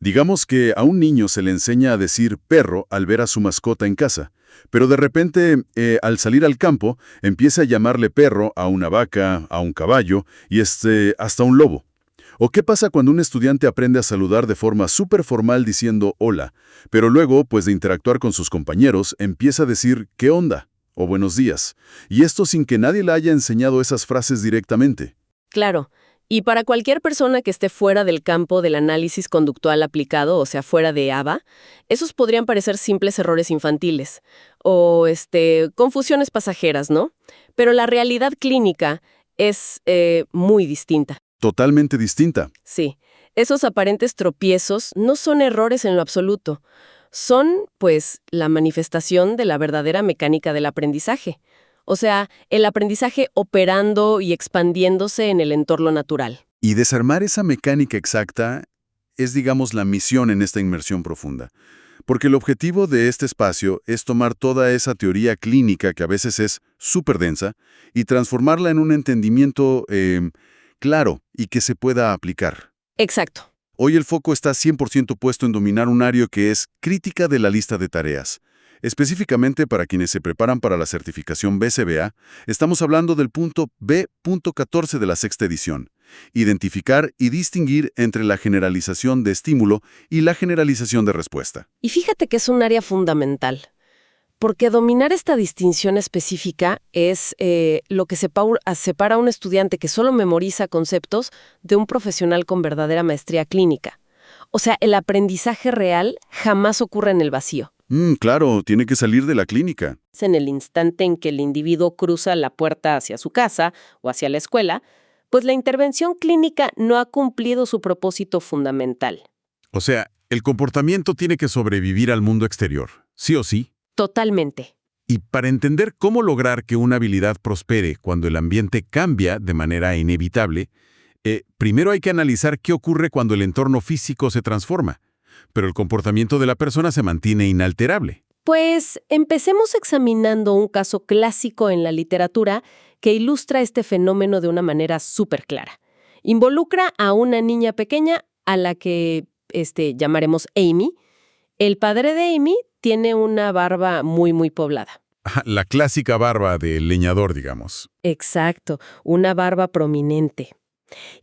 Digamos que a un niño se le enseña a decir perro al ver a su mascota en casa, pero de repente, al salir al campo, empieza a llamarle perro a una vaca, a un caballo y hasta un lobo. ¿O qué pasa cuando un estudiante aprende a saludar de forma súper formal diciendo hola, pero luego, pues de interactuar con sus compañeros, empieza a decir ¿qué onda? O buenos días. Y esto sin que nadie le haya enseñado esas frases directamente. Claro. Y para cualquier persona que esté fuera del campo del análisis conductual aplicado, o sea, fuera de ABA, esos podrían parecer simples errores infantiles o confusiones pasajeras, ¿no? Pero la realidad clínica es muy distinta. Totalmente distinta. Sí, esos aparentes tropiezos no son errores en lo absoluto. Son, pues, la manifestación de la verdadera mecánica del aprendizaje. O sea, el aprendizaje operando y expandiéndose en el entorno natural. Y desarmar esa mecánica exacta es, digamos, la misión en esta inmersión profunda. Porque el objetivo de este espacio es tomar toda esa teoría clínica que a veces es súper densa y transformarla en un entendimiento claro y que se pueda aplicar. Exacto. Hoy el foco está 100% puesto en dominar un área que es crítica de la lista de tareas. Específicamente para quienes se preparan para la certificación BCBA, estamos hablando del punto B.14 de la sexta edición. Identificar y distinguir entre la generalización de estímulo y la generalización de respuesta. Y fíjate que es un área fundamental, porque dominar esta distinción específica es lo que separa a un estudiante que solo memoriza conceptos de un profesional con verdadera maestría clínica. O sea, el aprendizaje real jamás ocurre en el vacío. Claro, tiene que salir de la clínica. Es en el instante en que el individuo cruza la puerta hacia su casa o hacia la escuela, pues la intervención clínica no ha cumplido su propósito fundamental. O sea, el comportamiento tiene que sobrevivir al mundo exterior, sí o sí. Totalmente. Y para entender cómo lograr que una habilidad prospere cuando el ambiente cambia de manera inevitable, primero hay que analizar qué ocurre cuando el entorno físico se transforma, pero el comportamiento de la persona se mantiene inalterable. Pues empecemos examinando un caso clásico en la literatura que ilustra este fenómeno de una manera súper clara. Involucra a una niña pequeña a la que llamaremos Amy. El padre de Amy tiene una barba muy, muy poblada. La clásica barba del leñador, digamos. Exacto, una barba prominente.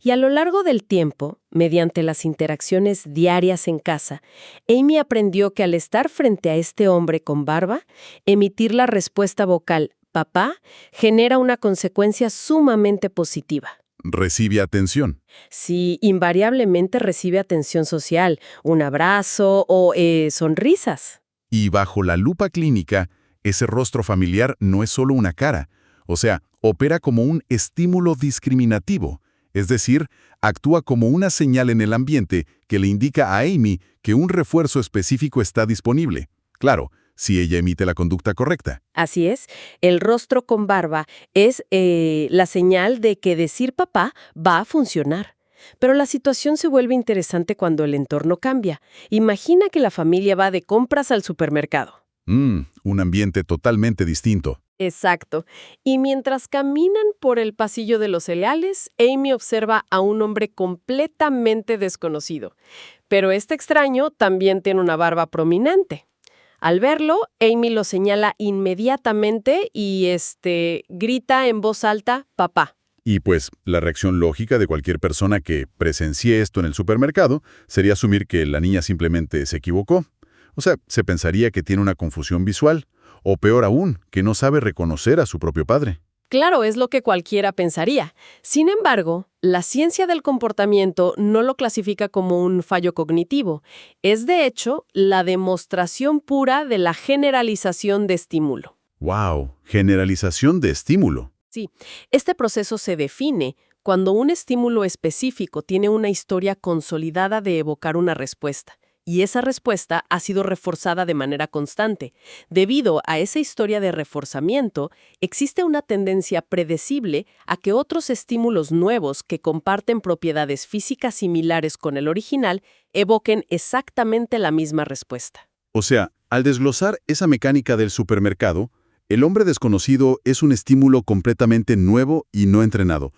Y a lo largo del tiempo, mediante las interacciones diarias en casa, Amy aprendió que al estar frente a este hombre con barba, emitir la respuesta vocal «papá» genera una consecuencia sumamente positiva. Recibe atención. Sí, invariablemente recibe atención social, un abrazo o sonrisas. Y bajo la lupa clínica, ese rostro familiar no es solo una cara, o sea, opera como un estímulo discriminativo. Es decir, actúa como una señal en el ambiente que le indica a Amy que un refuerzo específico está disponible. Claro, si ella emite la conducta correcta. Así es, el rostro con barba es la señal de que decir papá va a funcionar. Pero la situación se vuelve interesante cuando el entorno cambia. Imagina que la familia va de compras al supermercado. Un ambiente totalmente distinto. Exacto. Y mientras caminan por el pasillo de los cereales, Amy observa a un hombre completamente desconocido. Pero este extraño también tiene una barba prominente. Al verlo, Amy lo señala inmediatamente y grita en voz alta, «papá». Y pues, la reacción lógica de cualquier persona que presencie esto en el supermercado sería asumir que la niña simplemente se equivocó. O sea, se pensaría que tiene una confusión visual. O peor aún, que no sabe reconocer a su propio padre. Claro, es lo que cualquiera pensaría. Sin embargo, la ciencia del comportamiento no lo clasifica como un fallo cognitivo. Es, de hecho, la demostración pura de la generalización de estímulo. ¡Wow! Generalización de estímulo. Sí, este proceso se define cuando un estímulo específico tiene una historia consolidada de evocar una respuesta. Y esa respuesta ha sido reforzada de manera constante. Debido a esa historia de reforzamiento, existe una tendencia predecible a que otros estímulos nuevos que comparten propiedades físicas similares con el original evoquen exactamente la misma respuesta. O sea, al desglosar esa mecánica del supermercado, el hombre desconocido es un estímulo completamente nuevo y no entrenado,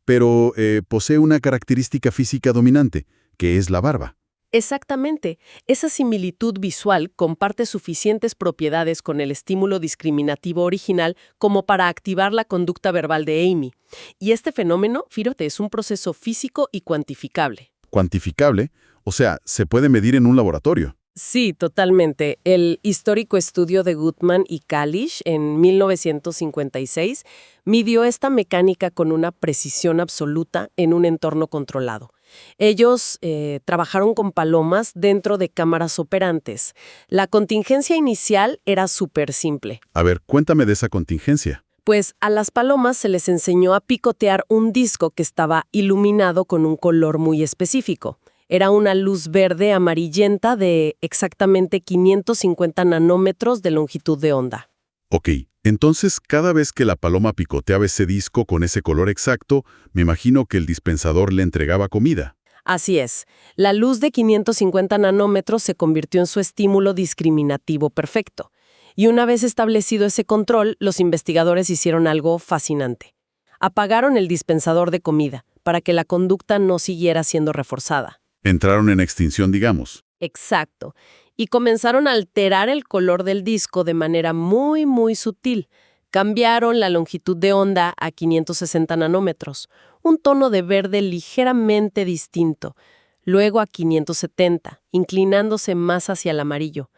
pero posee una característica física dominante, que es la barba. Exactamente. Esa similitud visual comparte suficientes propiedades con el estímulo discriminativo original como para activar la conducta verbal de Amy. Y este fenómeno, fíjate, es un proceso físico y cuantificable. Cuantificable, o sea, se puede medir en un laboratorio. Sí, totalmente. El histórico estudio de Goodman y Kalish en 1956 midió esta mecánica con una precisión absoluta en un entorno controlado. Ellos trabajaron con palomas dentro de cámaras operantes. La contingencia inicial era súper simple. A ver, cuéntame de esa contingencia. Pues a las palomas se les enseñó a picotear un disco que estaba iluminado con un color muy específico. Era una luz verde amarillenta de exactamente 550 nanómetros de longitud de onda. Ok, entonces cada vez que la paloma picoteaba ese disco con ese color exacto, me imagino que el dispensador le entregaba comida. Así es. La luz de 550 nanómetros se convirtió en su estímulo discriminativo perfecto. Y una vez establecido ese control, los investigadores hicieron algo fascinante. Apagaron el dispensador de comida para que la conducta no siguiera siendo reforzada. Entraron en extinción, digamos. Exacto. Y comenzaron a alterar el color del disco de manera muy, muy sutil. Cambiaron la longitud de onda a 560 nanómetros, un tono de verde ligeramente distinto. Luego a 570, inclinándose más hacia el amarillo.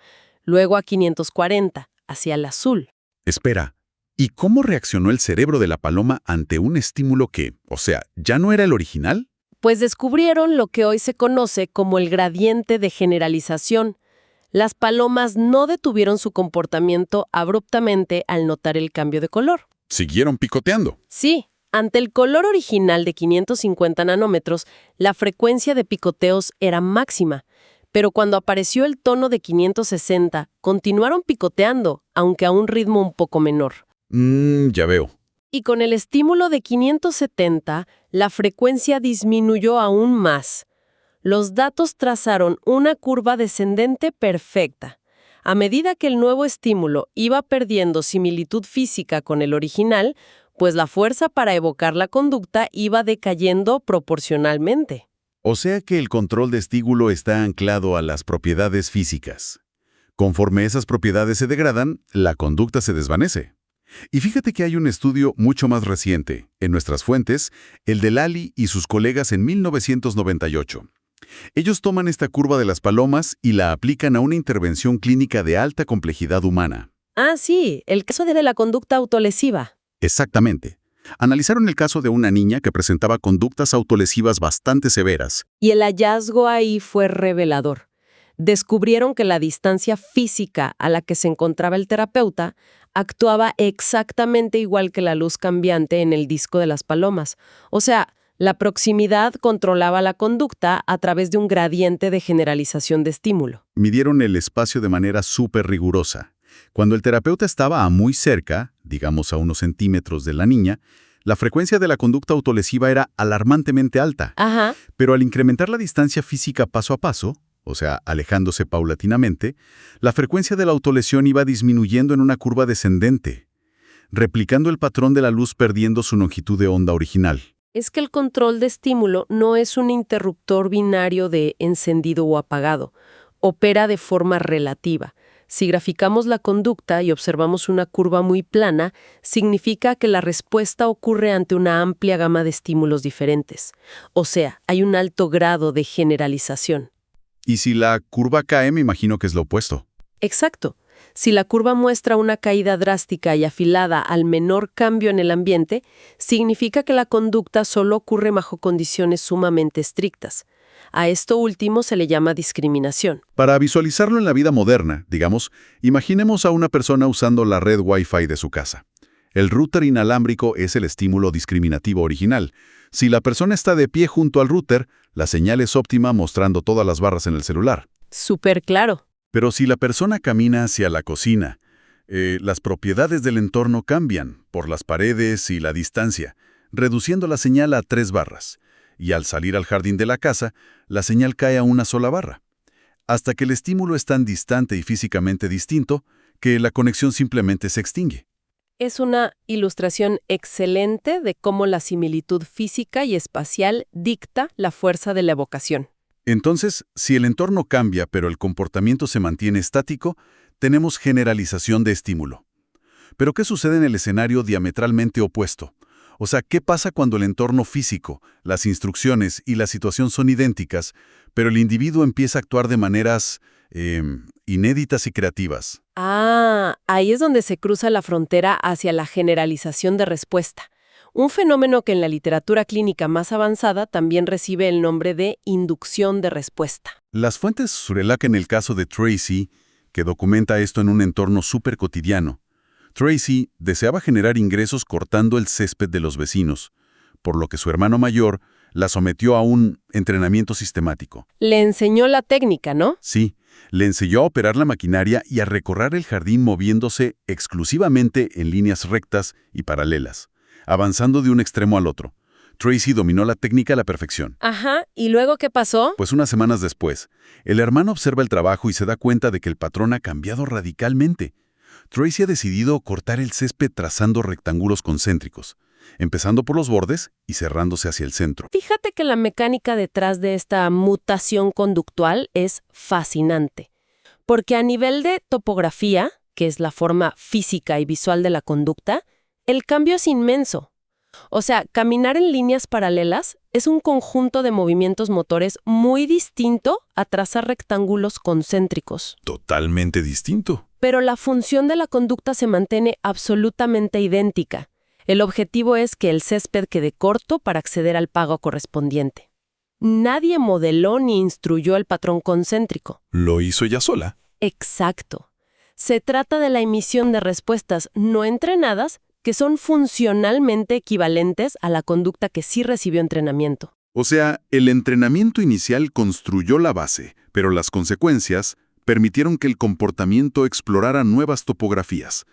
Luego a 540, hacia el azul. Espera, ¿y cómo reaccionó el cerebro de la paloma ante un estímulo que, o sea, ya no era el original? Pues descubrieron lo que hoy se conoce como el gradiente de generalización. Las palomas no detuvieron su comportamiento abruptamente al notar el cambio de color. Siguieron picoteando. Sí, ante el color original de 550 nanómetros, la frecuencia de picoteos era máxima, pero cuando apareció el tono de 560, continuaron picoteando, aunque a un ritmo un poco menor. Ya veo. Y con el estímulo de 570, la frecuencia disminuyó aún más. Los datos trazaron una curva descendente perfecta. A medida que el nuevo estímulo iba perdiendo similitud física con el original, pues la fuerza para evocar la conducta iba decayendo proporcionalmente. O sea que el control de estímulo está anclado a las propiedades físicas. Conforme esas propiedades se degradan, la conducta se desvanece. Y fíjate que hay un estudio mucho más reciente, en nuestras fuentes, el de Lally y sus colegas en 1998. Ellos toman esta curva de las palomas y la aplican a una intervención clínica de alta complejidad humana. Ah, sí, el caso de la conducta autolesiva. Exactamente. Analizaron el caso de una niña que presentaba conductas autolesivas bastante severas. Y el hallazgo ahí fue revelador. Descubrieron que la distancia física a la que se encontraba el terapeuta actuaba exactamente igual que la luz cambiante en el disco de las palomas. O sea, la proximidad controlaba la conducta a través de un gradiente de generalización de estímulo. Midieron el espacio de manera súper rigurosa. Cuando el terapeuta estaba a muy cerca, digamos a unos centímetros de la niña, la frecuencia de la conducta autolesiva era alarmantemente alta. Ajá. Pero al incrementar la distancia física paso a paso, o sea, alejándose paulatinamente, la frecuencia de la autolesión iba disminuyendo en una curva descendente, replicando el patrón de la luz perdiendo su longitud de onda original. Es que el control de estímulo no es un interruptor binario de encendido o apagado. Opera de forma relativa. Si graficamos la conducta y observamos una curva muy plana, significa que la respuesta ocurre ante una amplia gama de estímulos diferentes. O sea, hay un alto grado de generalización. Y si la curva cae, me imagino que es lo opuesto. Exacto. Si la curva muestra una caída drástica y afilada al menor cambio en el ambiente, significa que la conducta solo ocurre bajo condiciones sumamente estrictas. A esto último se le llama discriminación. Para visualizarlo en la vida moderna, digamos, imaginemos a una persona usando la red Wi-Fi de su casa. El router inalámbrico es el estímulo discriminativo original. Si la persona está de pie junto al router, la señal es óptima mostrando todas las barras en el celular. Súper claro. Pero si la persona camina hacia la cocina, las propiedades del entorno cambian por las paredes y la distancia, reduciendo la señal a 3 barras. Y al salir al jardín de la casa, la señal cae a una sola barra. Hasta que el estímulo es tan distante y físicamente distinto que la conexión simplemente se extingue. Es una ilustración excelente de cómo la similitud física y espacial dicta la fuerza de la evocación. Entonces, si el entorno cambia pero el comportamiento se mantiene estático, tenemos generalización de estímulo. Pero ¿qué sucede en el escenario diametralmente opuesto? O sea, ¿qué pasa cuando el entorno físico, las instrucciones y la situación son idénticas, pero el individuo empieza a actuar de maneras inéditas y creativas? Ah, ahí es donde se cruza la frontera hacia la generalización de respuesta. Un fenómeno que en la literatura clínica más avanzada también recibe el nombre de inducción de respuesta. Las fuentes relatan el caso de Tracy, que documenta esto en un entorno súper cotidiano. Tracy deseaba generar ingresos cortando el césped de los vecinos, por lo que su hermano mayor la sometió a un entrenamiento sistemático. Le enseñó la técnica, ¿no? Sí, le enseñó a operar la maquinaria y a recorrer el jardín moviéndose exclusivamente en líneas rectas y paralelas, avanzando de un extremo al otro. Tracy dominó la técnica a la perfección. Ajá, ¿y luego qué pasó? Pues unas semanas después, el hermano observa el trabajo y se da cuenta de que el patrón ha cambiado radicalmente. Tracy ha decidido cortar el césped trazando rectángulos concéntricos, empezando por los bordes y cerrándose hacia el centro. Fíjate que la mecánica detrás de esta mutación conductual es fascinante, porque a nivel de topografía, que es la forma física y visual de la conducta, el cambio es inmenso. O sea, caminar en líneas paralelas es un conjunto de movimientos motores muy distinto a trazar rectángulos concéntricos. Totalmente distinto. Pero la función de la conducta se mantiene absolutamente idéntica. El objetivo es que el césped quede corto para acceder al pago correspondiente. Nadie modeló ni instruyó el patrón concéntrico. Lo hizo ella sola. Exacto. Se trata de la emisión de respuestas no entrenadas que son funcionalmente equivalentes a la conducta que sí recibió entrenamiento. O sea, el entrenamiento inicial construyó la base, pero las consecuencias permitieron que el comportamiento explorara nuevas topografías.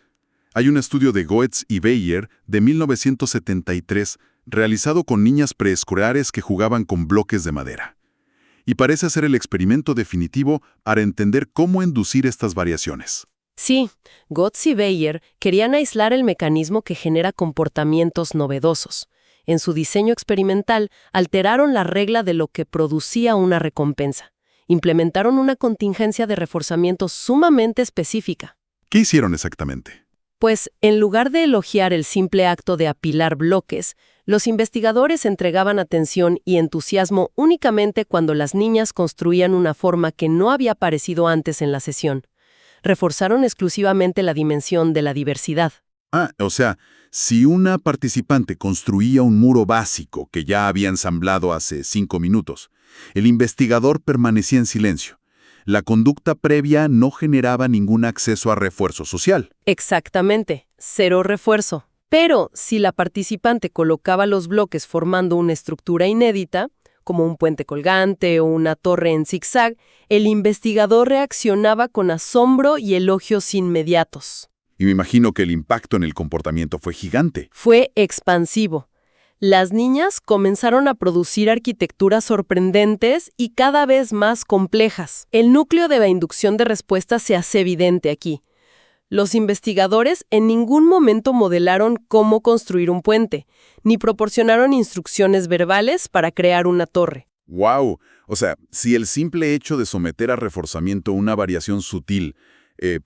Hay un estudio de Goetz y Beyer de 1973 realizado con niñas preescolares que jugaban con bloques de madera. Y parece ser el experimento definitivo para entender cómo inducir estas variaciones. Sí, Goetz y Beyer querían aislar el mecanismo que genera comportamientos novedosos. En su diseño experimental, alteraron la regla de lo que producía una recompensa. Implementaron una contingencia de reforzamiento sumamente específica. ¿Qué hicieron exactamente? Pues, en lugar de elogiar el simple acto de apilar bloques, los investigadores entregaban atención y entusiasmo únicamente cuando las niñas construían una forma que no había aparecido antes en la sesión. Reforzaron exclusivamente la dimensión de la diversidad. O sea, si una participante construía un muro básico que ya había ensamblado hace 5 minutos, el investigador permanecía en silencio. La conducta previa no generaba ningún acceso a refuerzo social. Exactamente, cero refuerzo. Pero si la participante colocaba los bloques formando una estructura inédita, como un puente colgante o una torre en zigzag, el investigador reaccionaba con asombro y elogios inmediatos. Y me imagino que el impacto en el comportamiento fue gigante. Fue expansivo. Las niñas comenzaron a producir arquitecturas sorprendentes y cada vez más complejas. El núcleo de la inducción de respuesta se hace evidente aquí. Los investigadores en ningún momento modelaron cómo construir un puente, ni proporcionaron instrucciones verbales para crear una torre. ¡Wow! O sea, si el simple hecho de someter a reforzamiento una variación sutil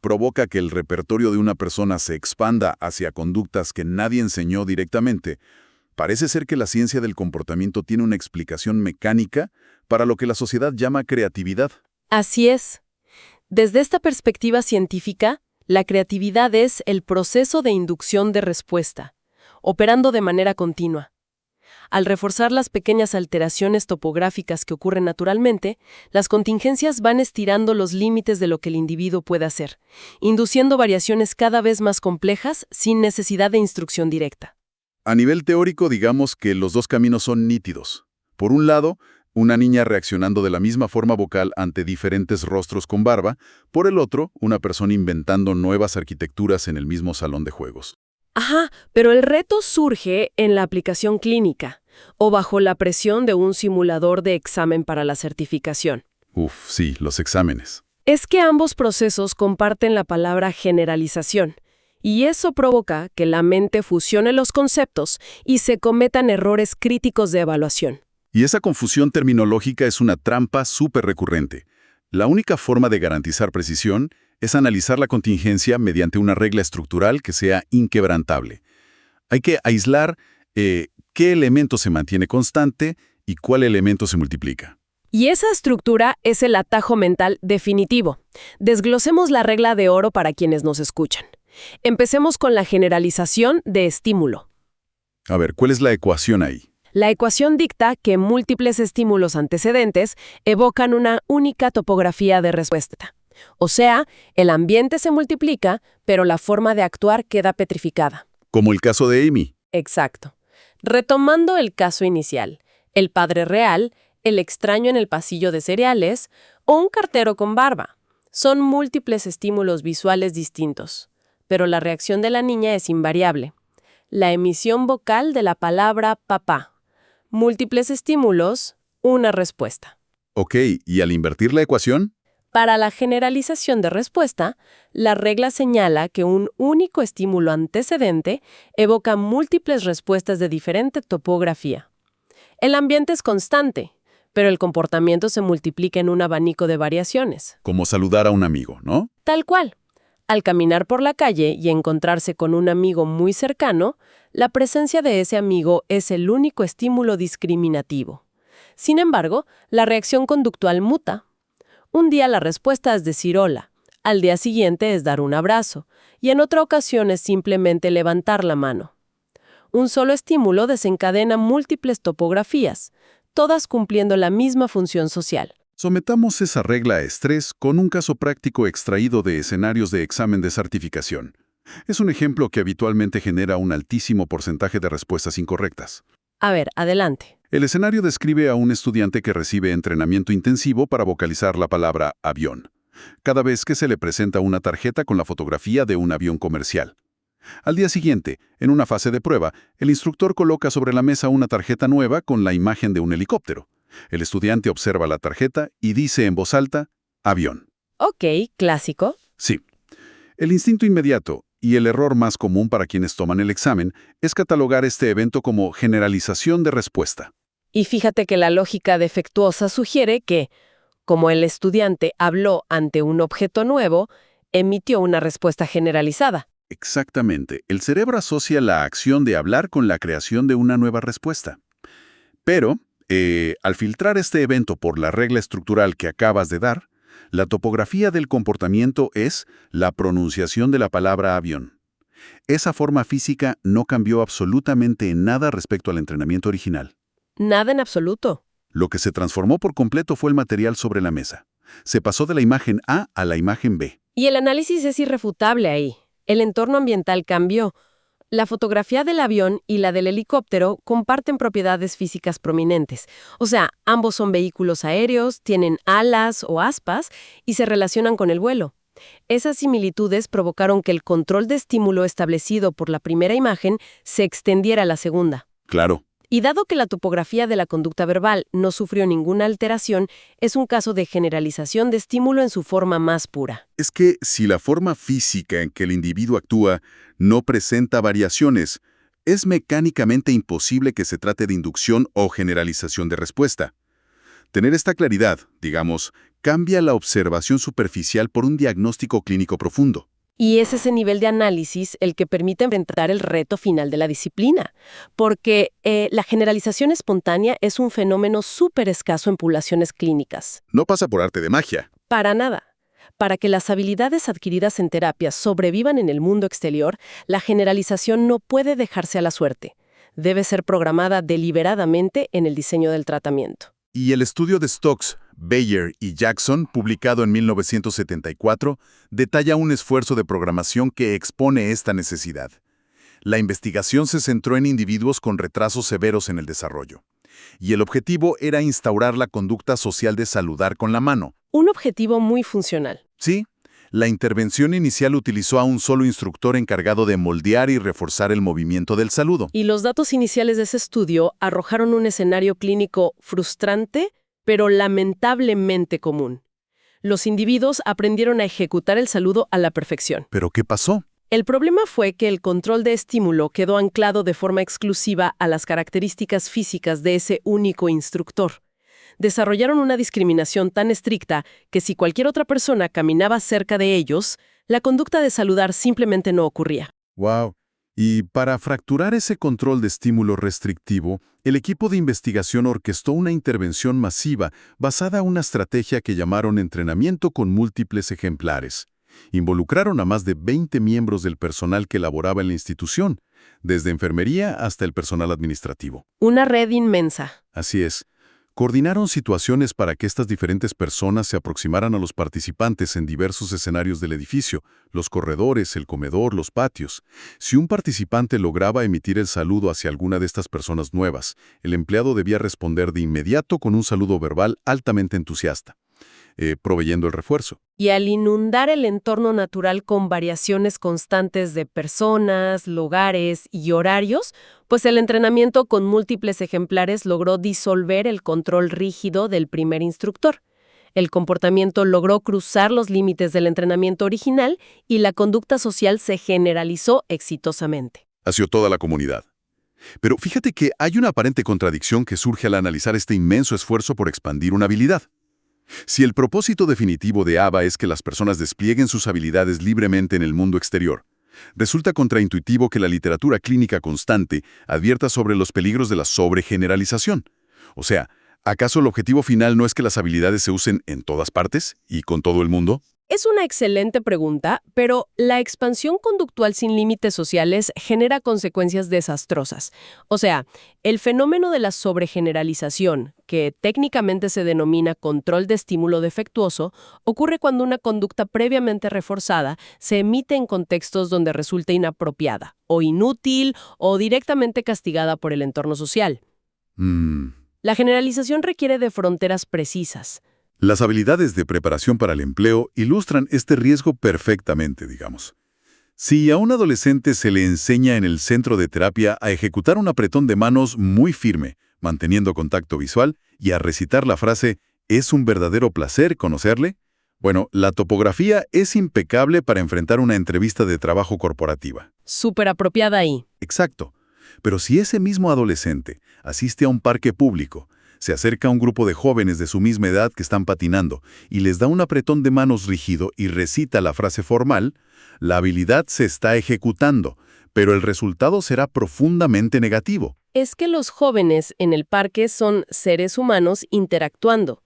provoca que el repertorio de una persona se expanda hacia conductas que nadie enseñó directamente, parece ser que la ciencia del comportamiento tiene una explicación mecánica para lo que la sociedad llama creatividad. Así es. Desde esta perspectiva científica, la creatividad es el proceso de inducción de respuesta, operando de manera continua. Al reforzar las pequeñas alteraciones topográficas que ocurren naturalmente, las contingencias van estirando los límites de lo que el individuo puede hacer, induciendo variaciones cada vez más complejas sin necesidad de instrucción directa. A nivel teórico, digamos que los dos caminos son nítidos. Por un lado, una niña reaccionando de la misma forma vocal ante diferentes rostros con barba. Por el otro, una persona inventando nuevas arquitecturas en el mismo salón de juegos. Ajá, pero el reto surge en la aplicación clínica o bajo la presión de un simulador de examen para la certificación. Sí, los exámenes. Es que ambos procesos comparten la palabra generalización, y eso provoca que la mente fusione los conceptos y se cometan errores críticos de evaluación. Y esa confusión terminológica es una trampa súper recurrente. La única forma de garantizar precisión es analizar la contingencia mediante una regla estructural que sea inquebrantable. Hay que aislar qué elemento se mantiene constante y cuál elemento se multiplica. Y esa estructura es el atajo mental definitivo. Desglosemos la regla de oro para quienes nos escuchan. Empecemos con la generalización de estímulo. A ver, ¿cuál es la ecuación ahí? La ecuación dicta que múltiples estímulos antecedentes evocan una única topografía de respuesta. O sea, el ambiente se multiplica, pero la forma de actuar queda petrificada. Como el caso de Amy. Exacto. Retomando el caso inicial, el padre real, el extraño en el pasillo de cereales o un cartero con barba. Son múltiples estímulos visuales distintos, pero la reacción de la niña es invariable. La emisión vocal de la palabra papá. Múltiples estímulos, una respuesta. Ok, ¿y al invertir la ecuación? Para la generalización de respuesta, la regla señala que un único estímulo antecedente evoca múltiples respuestas de diferente topografía. El ambiente es constante, pero el comportamiento se multiplica en un abanico de variaciones. Como saludar a un amigo, ¿no? Tal cual. Al caminar por la calle y encontrarse con un amigo muy cercano, la presencia de ese amigo es el único estímulo discriminativo. Sin embargo, la reacción conductual muta. Un día la respuesta es decir hola, al día siguiente es dar un abrazo, y en otra ocasión es simplemente levantar la mano. Un solo estímulo desencadena múltiples topografías, todas cumpliendo la misma función social. Sometamos esa regla a estrés con un caso práctico extraído de escenarios de examen de certificación. Es un ejemplo que habitualmente genera un altísimo porcentaje de respuestas incorrectas. A ver, adelante. El escenario describe a un estudiante que recibe entrenamiento intensivo para vocalizar la palabra avión, cada vez que se le presenta una tarjeta con la fotografía de un avión comercial. Al día siguiente, en una fase de prueba, el instructor coloca sobre la mesa una tarjeta nueva con la imagen de un helicóptero. El estudiante observa la tarjeta y dice en voz alta, avión. Ok, clásico. Sí. El instinto inmediato, y el error más común para quienes toman el examen, es catalogar este evento como generalización de respuesta. Y fíjate que la lógica defectuosa sugiere que, como el estudiante habló ante un objeto nuevo, emitió una respuesta generalizada. Exactamente. El cerebro asocia la acción de hablar con la creación de una nueva respuesta. Pero, al filtrar este evento por la regla estructural que acabas de dar, la topografía del comportamiento es la pronunciación de la palabra avión. Esa forma física no cambió absolutamente en nada respecto al entrenamiento original. Nada en absoluto. Lo que se transformó por completo fue el material sobre la mesa. Se pasó de la imagen A a la imagen B. Y el análisis es irrefutable ahí. El entorno ambiental cambió. La fotografía del avión y la del helicóptero comparten propiedades físicas prominentes. O sea, ambos son vehículos aéreos, tienen alas o aspas y se relacionan con el vuelo. Esas similitudes provocaron que el control de estímulo establecido por la primera imagen se extendiera a la segunda. Claro. Y dado que la topografía de la conducta verbal no sufrió ninguna alteración, es un caso de generalización de estímulo en su forma más pura. Es que si la forma física en que el individuo actúa no presenta variaciones, es mecánicamente imposible que se trate de inducción o generalización de respuesta. Tener esta claridad, digamos, cambia la observación superficial por un diagnóstico clínico profundo. Y es ese nivel de análisis el que permite enfrentar el reto final de la disciplina, porque la generalización espontánea es un fenómeno súper escaso en poblaciones clínicas. No pasa por arte de magia. Para nada. Para que las habilidades adquiridas en terapia sobrevivan en el mundo exterior, la generalización no puede dejarse a la suerte. Debe ser programada deliberadamente en el diseño del tratamiento. Y el estudio de Stokes, Bayer y Jackson, publicado en 1974, detalla un esfuerzo de programación que expone esta necesidad. La investigación se centró en individuos con retrasos severos en el desarrollo, y el objetivo era instaurar la conducta social de saludar con la mano. Un objetivo muy funcional. Sí, la intervención inicial utilizó a un solo instructor encargado de moldear y reforzar el movimiento del saludo. Y los datos iniciales de ese estudio arrojaron un escenario clínico frustrante, pero lamentablemente común. Los individuos aprendieron a ejecutar el saludo a la perfección. ¿Pero qué pasó? El problema fue que el control de estímulo quedó anclado de forma exclusiva a las características físicas de ese único instructor. Desarrollaron una discriminación tan estricta que si cualquier otra persona caminaba cerca de ellos, la conducta de saludar simplemente no ocurría. Wow. Y para fracturar ese control de estímulo restrictivo, el equipo de investigación orquestó una intervención masiva basada en una estrategia que llamaron entrenamiento con múltiples ejemplares. Involucraron a más de 20 miembros del personal que laboraba en la institución, desde enfermería hasta el personal administrativo. Una red inmensa. Así es. Coordinaron situaciones para que estas diferentes personas se aproximaran a los participantes en diversos escenarios del edificio, los corredores, el comedor, los patios. Si un participante lograba emitir el saludo hacia alguna de estas personas nuevas, el empleado debía responder de inmediato con un saludo verbal altamente entusiasta, proveyendo el refuerzo. Y al inundar el entorno natural con variaciones constantes de personas, lugares y horarios, pues el entrenamiento con múltiples ejemplares logró disolver el control rígido del primer instructor. El comportamiento logró cruzar los límites del entrenamiento original y la conducta social se generalizó exitosamente. Hacia toda la comunidad. Pero fíjate que hay una aparente contradicción que surge al analizar este inmenso esfuerzo por expandir una habilidad. Si el propósito definitivo de ABA es que las personas desplieguen sus habilidades libremente en el mundo exterior, resulta contraintuitivo que la literatura clínica constante advierta sobre los peligros de la sobregeneralización. O sea, ¿acaso el objetivo final no es que las habilidades se usen en todas partes y con todo el mundo? Es una excelente pregunta, pero la expansión conductual sin límites sociales genera consecuencias desastrosas. O sea, el fenómeno de la sobregeneralización, que técnicamente se denomina control de estímulo defectuoso, ocurre cuando una conducta previamente reforzada se emite en contextos donde resulta inapropiada, o inútil, o directamente castigada por el entorno social. La generalización requiere de fronteras precisas. Las habilidades de preparación para el empleo ilustran este riesgo perfectamente, digamos. Si a un adolescente se le enseña en el centro de terapia a ejecutar un apretón de manos muy firme, manteniendo contacto visual, y a recitar la frase «¿Es un verdadero placer conocerle?», bueno, la topografía es impecable para enfrentar una entrevista de trabajo corporativa. Súper apropiada ahí. Exacto. Pero si ese mismo adolescente asiste a un parque público, se acerca a un grupo de jóvenes de su misma edad que están patinando y les da un apretón de manos rígido y recita la frase formal, la habilidad se está ejecutando, pero el resultado será profundamente negativo. Es que los jóvenes en el parque son seres humanos interactuando,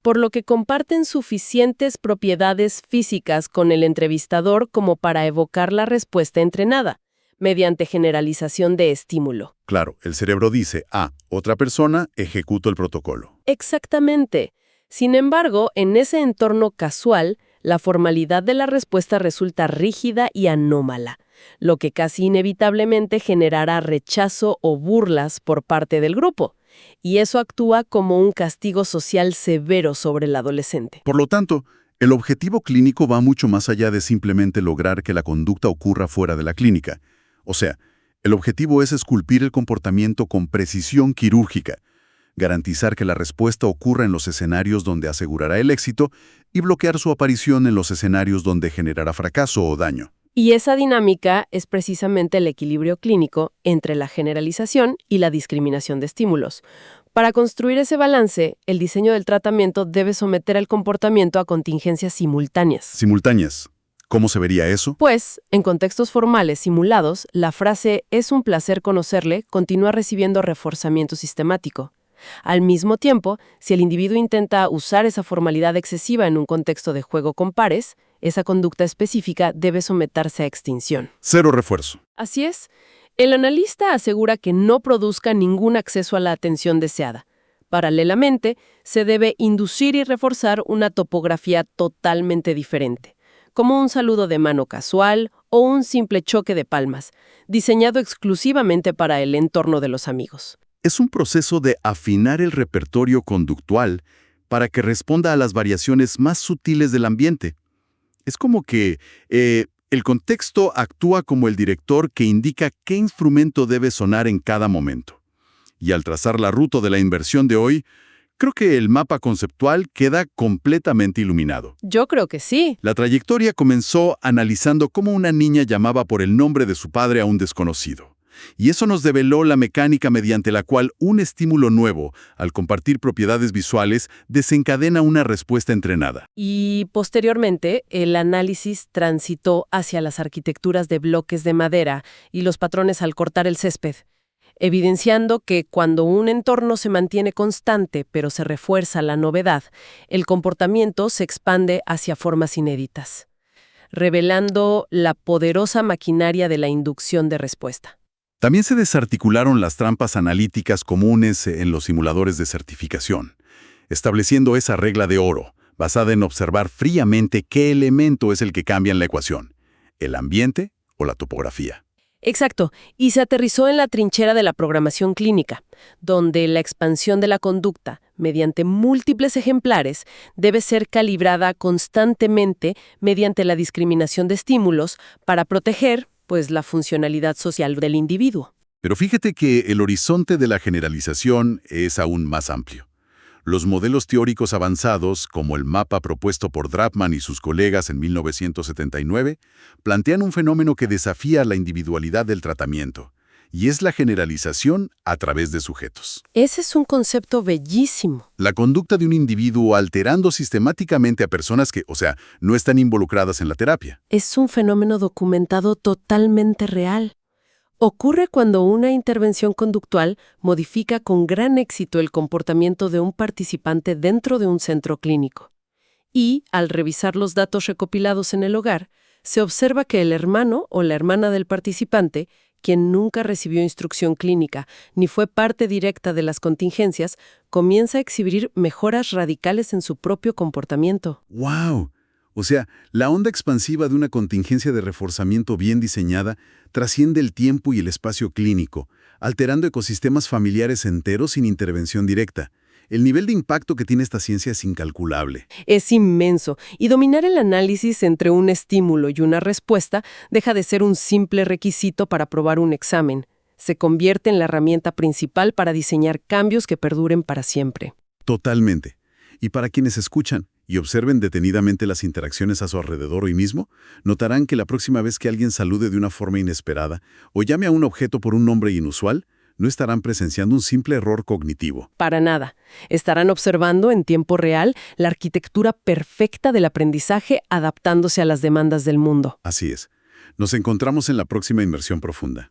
por lo que comparten suficientes propiedades físicas con el entrevistador como para evocar la respuesta entrenada, mediante generalización de estímulo. Claro, el cerebro dice, otra persona, ejecuto el protocolo. Exactamente. Sin embargo, en ese entorno casual, la formalidad de la respuesta resulta rígida y anómala, lo que casi inevitablemente generará rechazo o burlas por parte del grupo. Y eso actúa como un castigo social severo sobre el adolescente. Por lo tanto, el objetivo clínico va mucho más allá de simplemente lograr que la conducta ocurra fuera de la clínica. O sea, el objetivo es esculpir el comportamiento con precisión quirúrgica, garantizar que la respuesta ocurra en los escenarios donde asegurará el éxito y bloquear su aparición en los escenarios donde generará fracaso o daño. Y esa dinámica es precisamente el equilibrio clínico entre la generalización y la discriminación de estímulos. Para construir ese balance, el diseño del tratamiento debe someter al comportamiento a contingencias simultáneas. ¿Simultáneas? ¿Cómo se vería eso? Pues, en contextos formales simulados, la frase «es un placer conocerle» continúa recibiendo reforzamiento sistemático. Al mismo tiempo, si el individuo intenta usar esa formalidad excesiva en un contexto de juego con pares, esa conducta específica debe someterse a extinción. Cero refuerzo. Así es. El analista asegura que no produzca ningún acceso a la atención deseada. Paralelamente, se debe inducir y reforzar una topografía totalmente diferente, como un saludo de mano casual o un simple choque de palmas, diseñado exclusivamente para el entorno de los amigos. Es un proceso de afinar el repertorio conductual para que responda a las variaciones más sutiles del ambiente. Es como que el contexto actúa como el director que indica qué instrumento debe sonar en cada momento. Y al trazar la ruta de la inversión de hoy, Creo que el mapa conceptual queda completamente iluminado. Yo creo que sí. La trayectoria comenzó analizando cómo una niña llamaba por el nombre de su padre a un desconocido. Y eso nos develó la mecánica mediante la cual un estímulo nuevo, al compartir propiedades visuales, desencadena una respuesta entrenada. Y posteriormente, el análisis transitó hacia las arquitecturas de bloques de madera y los patrones al cortar el césped, evidenciando que cuando un entorno se mantiene constante pero se refuerza la novedad, el comportamiento se expande hacia formas inéditas, revelando la poderosa maquinaria de la inducción de respuesta. También se desarticularon las trampas analíticas comunes en los simuladores de certificación, estableciendo esa regla de oro, basada en observar fríamente qué elemento es el que cambia en la ecuación, el ambiente o la topografía. Exacto, y se aterrizó en la trinchera de la programación clínica, donde la expansión de la conducta, mediante múltiples ejemplares, debe ser calibrada constantemente mediante la discriminación de estímulos para proteger, pues, la funcionalidad social del individuo. Pero fíjate que el horizonte de la generalización es aún más amplio. Los modelos teóricos avanzados, como el mapa propuesto por Drapman y sus colegas en 1979, plantean un fenómeno que desafía la individualidad del tratamiento, y es la generalización a través de sujetos. Ese es un concepto bellísimo. La conducta de un individuo alterando sistemáticamente a personas que, no están involucradas en la terapia. Es un fenómeno documentado totalmente real. Ocurre cuando una intervención conductual modifica con gran éxito el comportamiento de un participante dentro de un centro clínico. Y, al revisar los datos recopilados en el hogar, se observa que el hermano o la hermana del participante, quien nunca recibió instrucción clínica ni fue parte directa de las contingencias, comienza a exhibir mejoras radicales en su propio comportamiento. ¡Wow! La onda expansiva de una contingencia de reforzamiento bien diseñada trasciende el tiempo y el espacio clínico, alterando ecosistemas familiares enteros sin intervención directa. El nivel de impacto que tiene esta ciencia es incalculable. Es inmenso, y dominar el análisis entre un estímulo y una respuesta deja de ser un simple requisito para aprobar un examen. Se convierte en la herramienta principal para diseñar cambios que perduren para siempre. Totalmente. Y para quienes escuchan y observen detenidamente las interacciones a su alrededor hoy mismo, notarán que la próxima vez que alguien salude de una forma inesperada o llame a un objeto por un nombre inusual, no estarán presenciando un simple error cognitivo. Para nada. Estarán observando en tiempo real la arquitectura perfecta del aprendizaje adaptándose a las demandas del mundo. Así es. Nos encontramos en la próxima Inmersión Profunda.